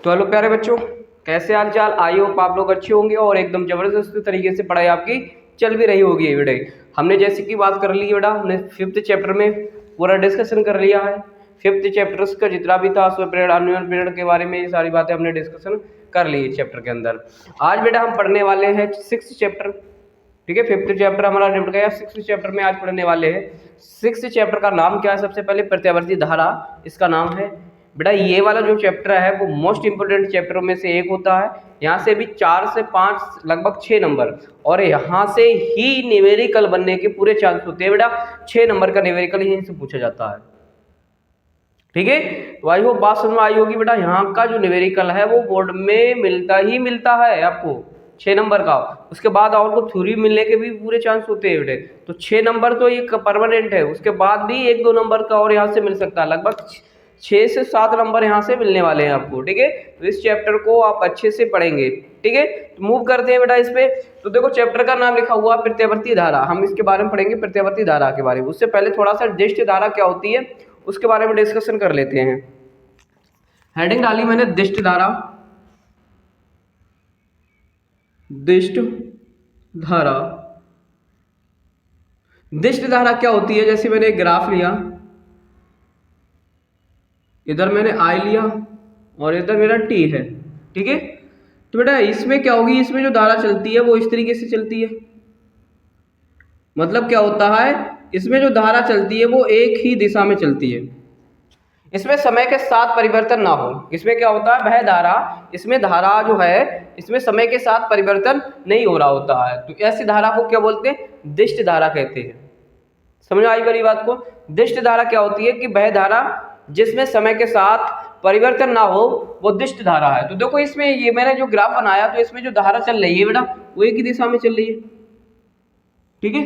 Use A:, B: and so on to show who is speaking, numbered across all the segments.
A: तो हेलो प्यारे बच्चों, कैसे हाल चाल। आई होप आप लोग अच्छे होंगे और एकदम ज़बरदस्त तरीके से पढ़ाई आपकी चल भी रही होगी। ये बेटे हमने जैसे कि बात कर ली है बेटा, हमने 5th चैप्टर में पूरा डिस्कशन कर लिया है। 5th चैप्टर का जितना भी था स्व प्रेरणा अन्वयन प्रेरणा के बारे में ये सारी बातें हमने डिस्कशन कर ली है चैप्टर के अंदर। आज बेटा हम पढ़ने वाले हैं 6th चैप्टर। ठीक है, 5th चैप्टर हमारा निपट गया। 6th चैप्टर में आज पढ़ने वाले हैं। 6th चैप्टर का नाम क्या है? सबसे पहले प्रत्यावर्ती धारा इसका नाम है। बेटा ये वाला जो चैप्टर है वो मोस्ट इंपोर्टेंट चैप्टरों में से एक होता है। यहाँ से भी 4 से 5 लगभग 6 नंबर और यहाँ से ही न्यूमेरिकल बनने के पूरे चांस होते हैं। बेटा 6 नंबर का न्यूमेरिकल यहीं से पूछा जाता है। ठीक है, तो आई होप बात समझ में आई होगी। बेटा यहाँ का जो न्यूमेरिकल है वो बोर्ड में मिलता ही मिलता है आपको 6 नंबर का। उसके बाद और को थ्योरी मिलने के भी पूरे चांस होते हैं बेटे। तो 6 नंबर तो ये परमानेंट है, उसके बाद भी 1-2 नंबर का और यहाँ से मिल सकता है। लगभग 6 से 7 नंबर यहाँ से मिलने वाले हैं आपको। ठीक है, तो इस चैप्टर को आप अच्छे से पढ़ेंगे। ठीक है, तो मूव करते हैं बेटा इस पे। तो देखो चैप्टर का नाम लिखा हुआ प्रत्यावर्ती धारा, हम इसके बारे में पढ़ेंगे प्रत्यावर्ती धारा के बारे में। उससे पहले थोड़ा सा दिष्ट धारा क्या होती है उसके बारे में डिस्कशन कर लेते हैं। हेडिंग डाली मैंने दिष्ट धारा। दिष्ट धारा, दिष्ट धारा क्या होती है? जैसे मैंने एक ग्राफ लिया, इधर मैंने आई लिया और इधर मेरा टी है। ठीक है, तो बेटा इसमें क्या होगी, इसमें जो धारा चलती है वो इस तरीके से चलती है। मतलब क्या होता है, इसमें जो धारा चलती है वो एक ही दिशा में चलती है। इसमें समय के साथ परिवर्तन ना हो। इसमें क्या होता है, वह धारा, इसमें धारा जो है इसमें समय के साथ परिवर्तन नहीं हो रहा होता है। तो ऐसी धारा को क्या बोलते हैं? दिष्ट धारा कहते हैं। समझ आई मेरी बात को? दिष्ट धारा क्या होती है कि वह धारा जिसमें समय के साथ परिवर्तन ना हो वो दिष्ट धारा है। तो देखो इसमें ये मैंने जो ग्राफ बनाया तो इसमें जो धारा चल रही है बेटा वो एक ही दिशा में चल रही है। ठीक है,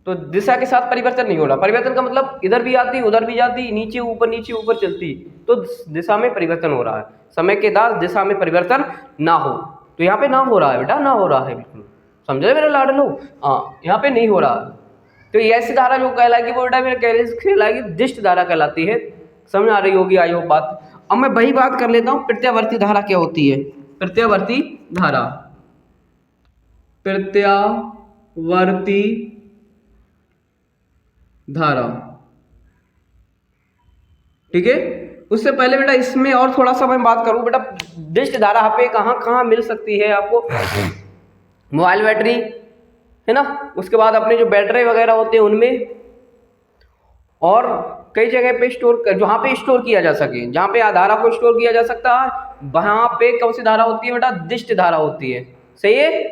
A: तो दिशा के साथ परिवर्तन नहीं हो रहा। परिवर्तन का मतलब इधर भी आती उधर भी जाती, नीचे ऊपर चलती, तो दिशा में परिवर्तन हो रहा है। समय के साथ दिशा में परिवर्तन ना हो, तो यहाँ पे ना हो रहा है बेटा, ना हो रहा है। बिल्कुल समझे मेरे लाडलो? हाँ, यहाँ पे नहीं हो रहा। तो ये ऐसी धारा जो कहलाएगी वो बेटा मेरे कहलाएगी दिष्ट धारा कहलाती है। समझ आ रही होगी आई होप बात। अब मैं वही बात कर लेता हूँ, प्रत्यावर्ती धारा क्या होती है। प्रत्यावर्ती धारा, प्रत्यावर्ती धारा। ठीक है, उससे पहले बेटा इसमें और थोड़ा सा मैं बात करूं बेटा, दिष्ट धारा यहाँ पे कहाँ कहाँ मिल सकती है आपको? मोबाइल बैटरी है ना, उसके बाद अपने जो बैटरी वगैरह होते हैं उनमें, और कई जगह पे स्टोर, जहाँ पे स्टोर किया जा सके, जहाँ पे धारा को स्टोर किया जा सकता है वहाँ पे कौन सी धारा होती है बेटा? दिष्ट धारा होती है। सही है,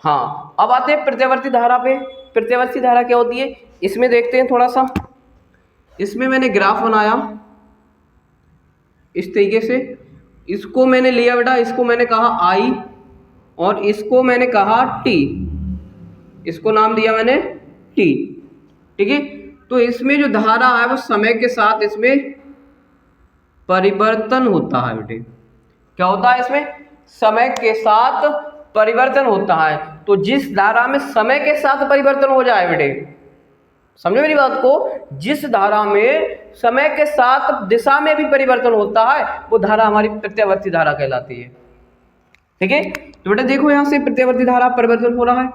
A: हाँ। अब आते हैं प्रत्यावर्ती धारा पे। प्रत्यावर्ती धारा क्या होती है इसमें देखते हैं थोड़ा सा। इसमें मैंने ग्राफ बनाया इस तरीके से, इसको मैंने लिया बेटा, इसको मैंने कहा आई और इसको मैंने कहा टी, इसको नाम दिया मैंने टी। ठीक है, तो इसमें जो धारा है वो समय के साथ इसमें परिवर्तन होता है बेटे। क्या होता है इसमें? समय के साथ परिवर्तन होता है। तो जिस धारा में समय के साथ परिवर्तन हो जाए बेटे, समझो मेरी बात को, जिस धारा में समय के साथ दिशा में भी परिवर्तन होता है वो धारा हमारी प्रत्यावर्ती धारा कहलाती है। ठीक है, तो बेटा देखो यहाँ से प्रत्यावर्ती धारा परिवर्तन हो रहा है,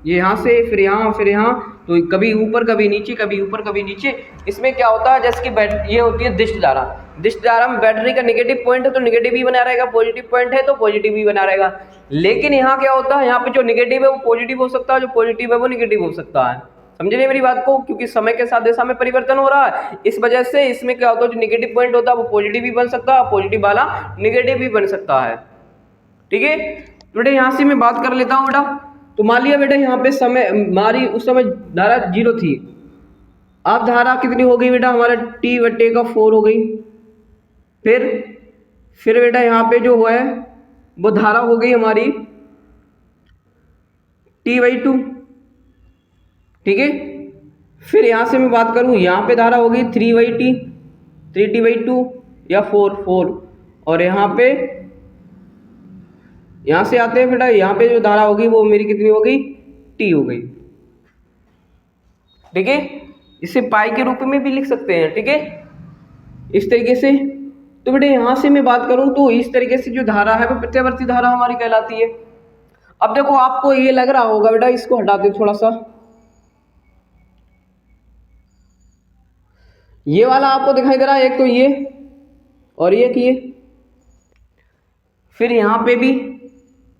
A: ये यहाँ से फिर यहाँ फिर यहाँ, तो कभी ऊपर कभी नीचे, कभी ऊपर कभी नीचे। इसमें क्या होता है, जैसे कि ये होती है दिष्ट धारा। दिष्ट धारा में बैटरी का नेगेटिव पॉइंट है तो नेगेटिव भी बना रहेगा, पॉजिटिव पॉइंट है तो पॉजिटिव भी बना रहेगा। लेकिन यहाँ क्या होता है, यहाँ पे जो नेगेटिव है वो पॉजिटिव हो सकता है, जो पॉजिटिव है वो नेगेटिव हो सकता है। समझे नहीं मेरी बात को? क्योंकि समय के साथ दिशा में परिवर्तन हो रहा है, इस वजह से इसमें क्या होता है, जो नेगेटिव पॉइंट होता है वो पॉजिटिव भी बन सकता है, पॉजिटिव वाला नेगेटिव भी बन सकता है। ठीक है, तो बेटा यहाँ से मैं बात कर लेता हूँ बेटा। तो मान लिया बेटा यहाँ पे समय हमारी उस समय धारा 0 थी, अब धारा कितनी हो गई बेटा? हमारा T/4 हो गई। फिर बेटा यहाँ पे जो है वो धारा हो गई हमारी T/2। ठीक है, फिर यहाँ से मैं बात करूँ, यहाँ पे धारा हो गई 3T/2 या 4 और यहाँ पे, यहाँ से आते हैं बेटा, यहाँ पे जो धारा होगी वो मेरी कितनी हो गई? T हो गई। ठीक है, इसे पाई के रूप में भी लिख सकते हैं। ठीक है, इस तरीके से। तो बेटे यहाँ से मैं बात करूँ तो इस तरीके से जो धारा है वो प्रत्यावर्ती धारा हमारी कहलाती है। अब देखो आपको ये लग रहा होगा बेटा, इसको हटा दे थोड़ा सा, ये वाला आपको दिखाई दे रहा है, एक तो ये और एक ये। फिर यहाँ पे भी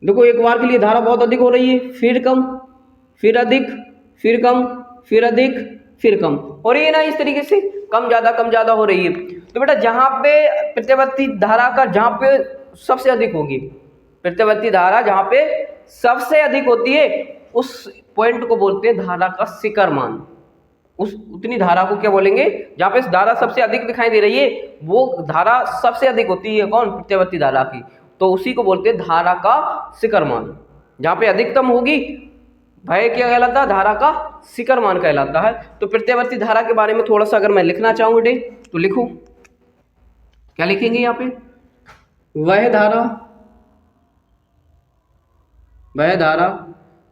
A: देखो एक बार के लिए धारा बहुत अधिक हो रही है, फिर कम, फिर अधिक, फिर कम, फिर अधिक, फिर कम, और ये ना इस तरीके से कम ज्यादा हो रही है। तो बेटा जहां पे प्रत्यावर्ती धारा का जहां पे सबसे अधिक होगी, प्रत्यावर्ती धारा जहां पे सबसे अधिक होती है उस पॉइंट को बोलते हैं धारा का शिखर मान। उस उतनी धारा को क्या बोलेंगे, जहां पे धारा सबसे अधिक दिखाई दे रही है वो धारा सबसे अधिक होती है कौन, प्रत्यावर्ती धारा की, तो उसी को बोलते हैं धारा का शिखर मान। जहां पे अधिकतम होगी भाई क्या कहलाता है, धारा का शिखर मान कहलाता है। तो प्रत्यावर्ती धारा के बारे में थोड़ा सा अगर मैं लिखना चाहूँ बेटे तो लिखूं, क्या लिखेंगे यहाँ पे, वह धारा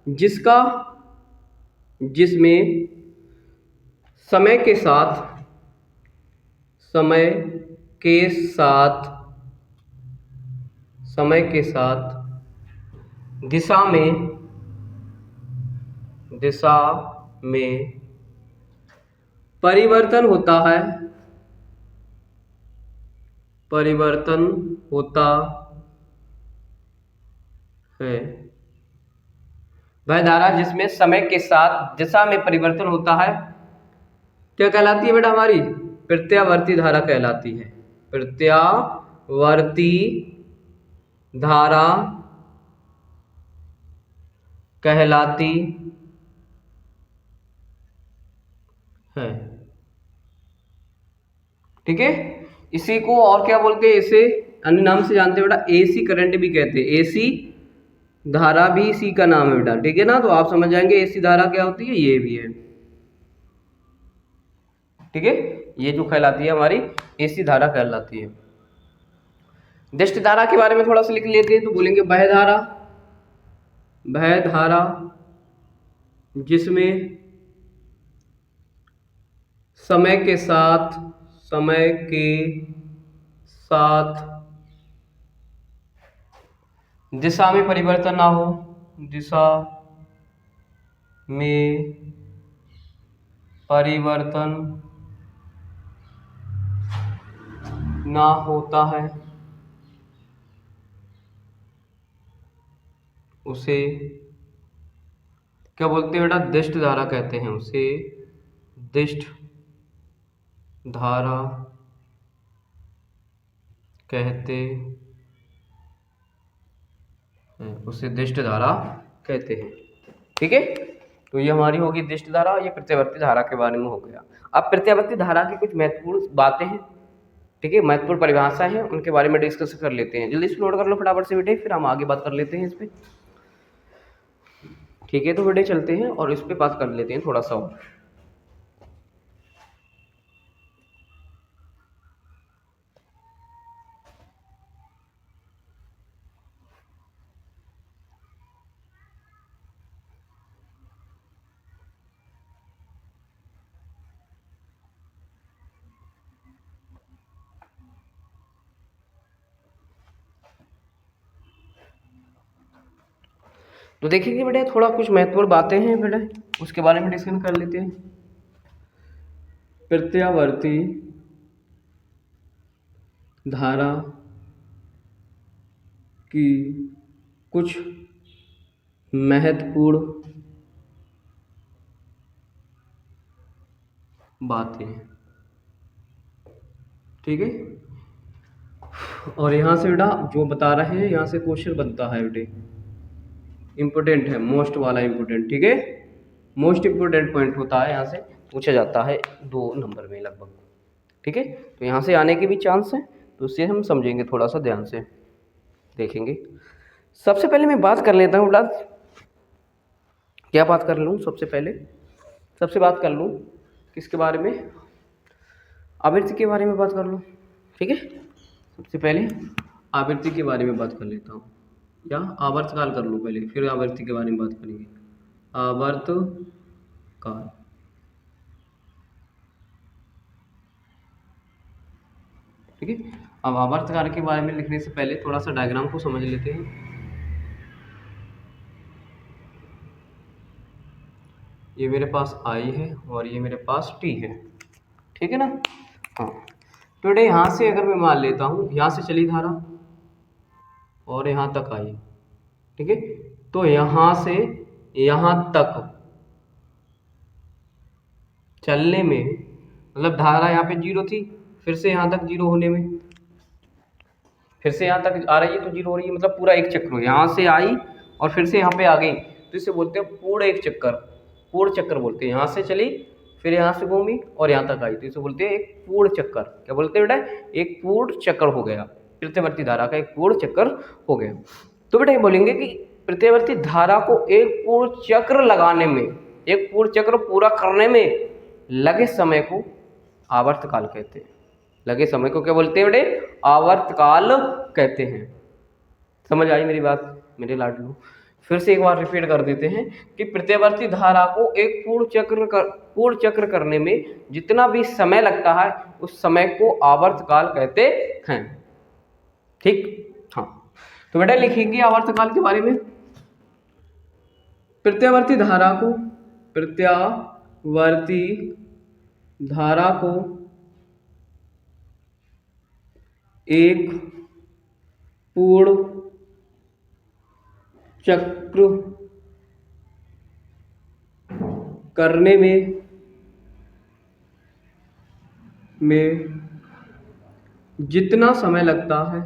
A: जिसमें समय के साथ दिशा में परिवर्तन होता है, वह धारा जिसमें समय के साथ दिशा में परिवर्तन होता है क्या कहलाती है बेटा, हमारी प्रत्यावर्ती धारा कहलाती है। प्रत्यावर्ती धारा कहलाती है, ठीक है। इसी को और क्या बोलते हैं, इसे अन्य नाम से जानते हैं बेटा, एसी करंट भी कहते हैं, एसी धारा भी इसी का नाम है बेटा, ठीक है ना। तो आप समझ जाएंगे एसी धारा क्या होती है, ये भी है, ठीक है। ये जो कहलाती है हमारी एसी धारा कहलाती है। दिष्ट धारा के बारे में थोड़ा सा लिख लेते हैं तो बोलेंगे वह धारा जिसमें समय के साथ दिशा में परिवर्तन ना हो, दिशा में परिवर्तन ना होता है उसे क्या बोलते हैं बेटा, दिष्ट धारा कहते हैं, उसे दिष्ट धारा कहते हैं, उसे दिष्ट धारा कहते हैं, ठीक है। तो ये हमारी होगी दिष्ट धारा, ये प्रत्यावर्ती धारा के बारे में हो गया। अब प्रत्यावर्ती धारा की कुछ महत्वपूर्ण बातें हैं, ठीक है, महत्वपूर्ण परिभाषा है, उनके बारे में डिस्कस कर लेते हैं। जल्दी से नोट कर लो फटाफट से बेटे, फिर हम आगे बात कर लेते हैं इस पे, ठीक है। तो बेटे चलते हैं और इस पे बात कर लेते हैं थोड़ा सा और। तो देखेंगे बेटे थोड़ा कुछ महत्वपूर्ण बातें हैं बेटे, उसके बारे में डिस्कशन कर लेते हैं। प्रत्यावर्ती धारा की कुछ महत्वपूर्ण बातें, ठीक है। और यहाँ से बेटा जो बता रहे हैं यहाँ से क्वेश्चन बनता है बेटे, इम्पोर्टेंट है, मोस्ट वाला इम्पोर्टेंट, ठीक है, मोस्ट इम्पोर्टेंट पॉइंट होता है, यहाँ से पूछा जाता है 2 नंबर में लगभग, ठीक है। तो यहाँ से आने के भी चांस है, तो उससे हम समझेंगे, थोड़ा सा ध्यान से देखेंगे। सबसे पहले मैं बात कर लेता हूँ बेटा, क्या बात कर लूँ सबसे बात कर लूँ किसके बारे में, आवृत्ति के बारे में बात कर लूँ, ठीक है। सबसे पहले आवृत्ति के बारे में बात कर लेता हूँ, या आवर्तकाल कर लूँ पहले, फिर आवृत्ति के बारे में बात करेंगे। आवर्तकाल, ठीक है। अब आवर्त काल के बारे में लिखने से पहले थोड़ा सा डायग्राम को समझ लेते हैं। ये मेरे पास I है और ये मेरे पास T है, ठीक है ना। हाँ, तो बेटा यहाँ से अगर मैं मान लेता हूँ, यहाँ से चली धारा और यहाँ तक आई, ठीक है। तो यहाँ से यहाँ तक चलने में, मतलब धारा यहाँ पे 0 थी, फिर से यहाँ तक 0 होने में, फिर से यहाँ तक आ रही है तो 0 हो रही है, मतलब पूरा एक चक्र। यहाँ से आई और फिर से यहाँ पे आ गई, तो इसे बोलते हैं पूर्ण एक चक्कर, पूर्ण चक्कर बोलते हैं। यहाँ से चली, फिर यहाँ से घूमी और यहाँ तक आई, तो इसे बोलते हैं एक पूर्ण चक्कर। क्या बोलते हैं बेटा? एक पूर्ण चक्कर हो गया, प्रत्यावर्ती धारा का एक पूर्ण चक्कर हो गया। तो बेटा ये बोलेंगे कि प्रत्यावर्ती धारा को एक पूर्ण चक्र लगाने में, एक पूर्ण चक्र पूरा करने में लगे समय को आवर्तकाल कहते हैं। लगे समय को क्या बोलते हैं बेटे? आवर्तकाल कहते हैं। समझ आई मेरी बात मेरे लाडलू? फिर से एक बार रिपीट कर देते हैं कि प्रत्यावर्ती धारा को एक पूर्ण चक्र करने में जितना भी समय लगता है उस समय को आवर्तकाल कहते हैं, ठीक। हाँ, तो बेटा लिखेंगे आवर्तकाल के बारे में। प्रत्यावर्ती धारा को एक पूर्ण चक्र करने में जितना समय लगता है,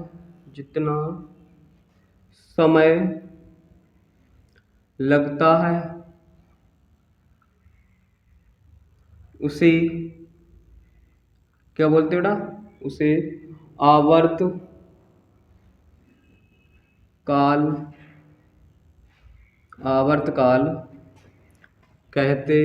A: उसे क्या बोलते हैं बेटा? उसे आवर्तकाल कहते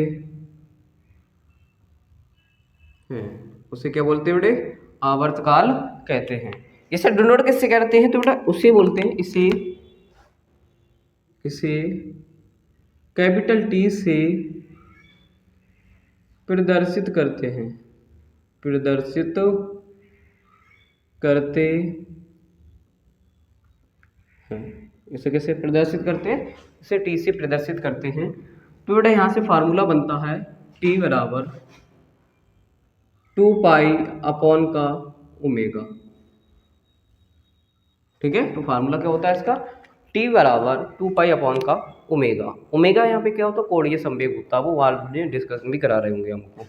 A: हैं। उसे क्या बोलते हैं बेटे? आवर्तकाल कहते हैं। इसे डिनोट किससे करते हैं? तो बेटा उसे बोलते हैं, इसे कैपिटल T से प्रदर्शित करते हैं, इसे कैसे प्रदर्शित करते हैं? इसे T से प्रदर्शित करते हैं। तो बेटा यहाँ से फार्मूला बनता है T बराबर 2 पाई अपॉन का ओमेगा, ठीक है। तो फार्मूला क्या होता है इसका? T बराबर 2 पाई अपॉन का ओमेगा। ओमेगा यहाँ पे क्या होता है? कोणीय संवेग होता है, वो वाल्व डिस्कशन भी करा रहे होंगे हमको।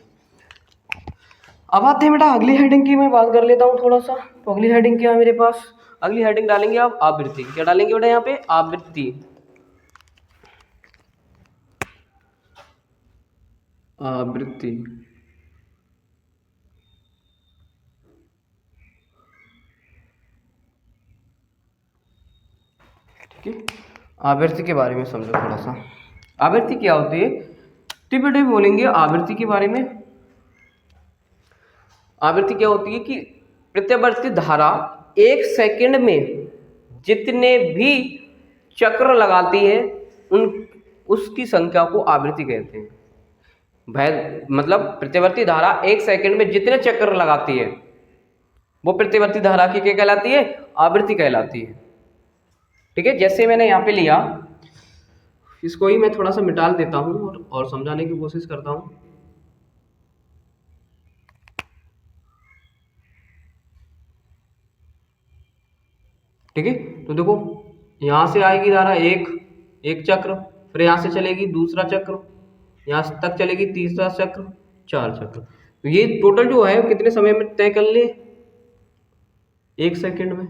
A: अब आते हैं बेटा अगली हेडिंग की, मैं बात कर लेता हूँ थोड़ा सा। तो अगली हेडिंग क्या है मेरे पास? अगली हेडिंग डालेंगे आप आवृत्ति। क्या डालेंगे बेटा यहाँ पे? आवृत्ति। ठीक है, आवृत्ति के बारे में समझो थोड़ा सा। आवृत्ति क्या होती है? तो बेटा बोलेंगे आवृत्ति के बारे में। आवृत्ति क्या होती है कि प्रत्यावर्ती धारा 1 सेकंड में जितने भी चक्र लगाती है उसकी संख्या को आवृत्ति कहते हैं। मतलब प्रत्यावर्ती धारा 1 सेकंड में जितने चक्र लगाती है वो प्रत्यावर्ती धारा की क्या कहलाती है? आवृत्ति कहलाती है, ठीक है। जैसे मैंने यहाँ पे लिया, इसको ही मैं थोड़ा सा मिटाल देता हूँ और समझाने की कोशिश करता हूँ। ठीक है, तो देखो यहाँ से आएगी धारा एक चक्र, फिर यहाँ से चलेगी दूसरा चक्र, यहाँ तक चलेगी तीसरा चक्र, 4 चक्र। तो ये टोटल जो है कितने समय में तय कर ले? 1 सेकंड में।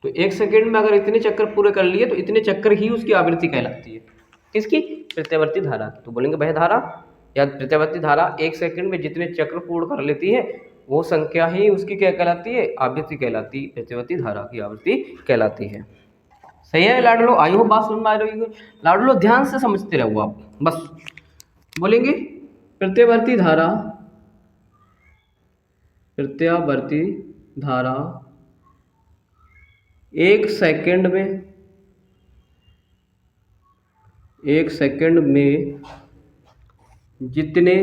A: तो 1 सेकंड में अगर इतने चक्कर पूरे कर लिए तो इतने चक्कर ही उसकी आवृत्ति कहलाती है। किसकी? प्रत्यावर्ती धारा की। तो बोलेंगे वह धारा या प्रत्यावर्ती धारा 1 सेकंड में जितने चक्र पूर्ण कर लेती है वो संख्या ही उसकी क्या कहलाती है? आवृत्ति कहलाती है। प्रत्यावर्ती धारा की आवृत्ति कहलाती है। सही है लाडलो? आई हो बात समझ में आ रही है लाडलो? ध्यान से समझते रहो आप बस। बोलेंगे प्रत्यावर्ती धारा 1 सेकंड में जितने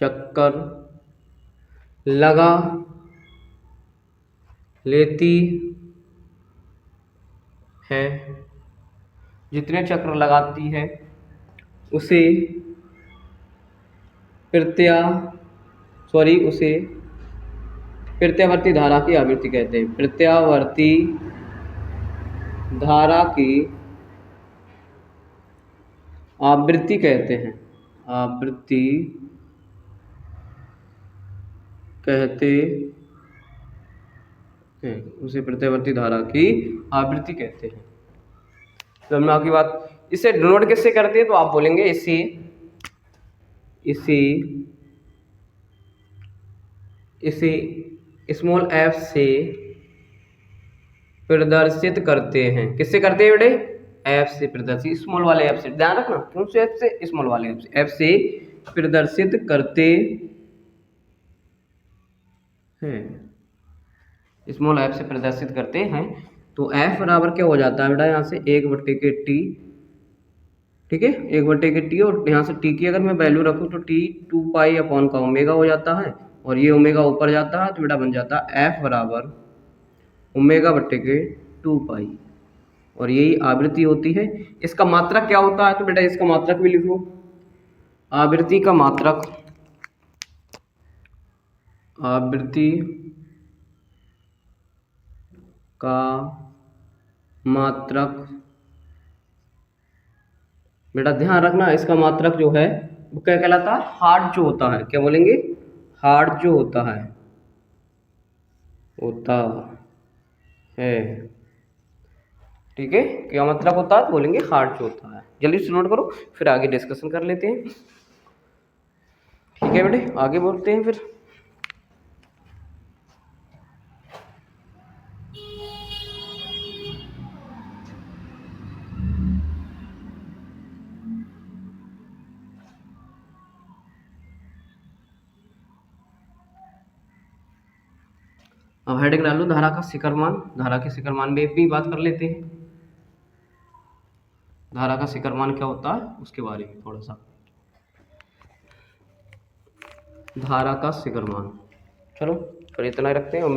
A: चक्कर लगा लेती है, जितने चक्र लगाती है उसे प्रत्यावर्ती धारा की आवृत्ति कहते हैं। प्रत्यावर्ती धारा की आवृत्ति कहते हैं। आवृत्ति कहते हैं, उसे प्रत्यावर्ती धारा की आवृत्ति कहते हैं। तो हमने आपकी बात, इसे डिनोट किससे करते हैं, तो आप बोलेंगे इसे स्मॉल f से प्रदर्शित करते हैं। किससे करते हैं बेटे, f से प्रदर्शित, स्मॉल वाले f से, ध्यान रखना कौन से f से, स्मॉल वाले f से प्रदर्शित करते हैं, स्मॉल f से प्रदर्शित करते हैं। तो f बराबर क्या हो जाता है बेटा, यहाँ से 1/t, ठीक है, 1/t, और यहाँ से t की अगर मैं वैल्यू रखूँ तो t 2 पाई अपॉन का ओमेगा हो जाता है, और ये ओमेगा ऊपर जाता है तो बेटा बन जाता है f बराबर ω/2 पाई, और यही आवृत्ति होती है। इसका मात्रक क्या होता है, तो बेटा इसका मात्रक भी लिखो। आवृत्ति का मात्रक, आवृत्ति का मात्रक बेटा ध्यान रखना, इसका मात्रक जो है वो क्या कहलाता है, हार्ड जो होता है, क्या बोलेंगे, हार्ड जो होता है ठीक है, क्या मतलब होता है, बोलेंगे हार्ड जो होता है। जल्दी से नोट करो, फिर आगे डिस्कशन कर लेते हैं। ठीक है बेटे, आगे बोलते हैं फिर। अब हेडिंग डालो, धारा का शिखर मान। धारा के शिखर मान में भी बात कर लेते हैं। धारा का शिखर मान क्या होता है उसके बारे में थोड़ा सा। धारा का शिखर मान, चलो फिर इतना ही रखते हैं और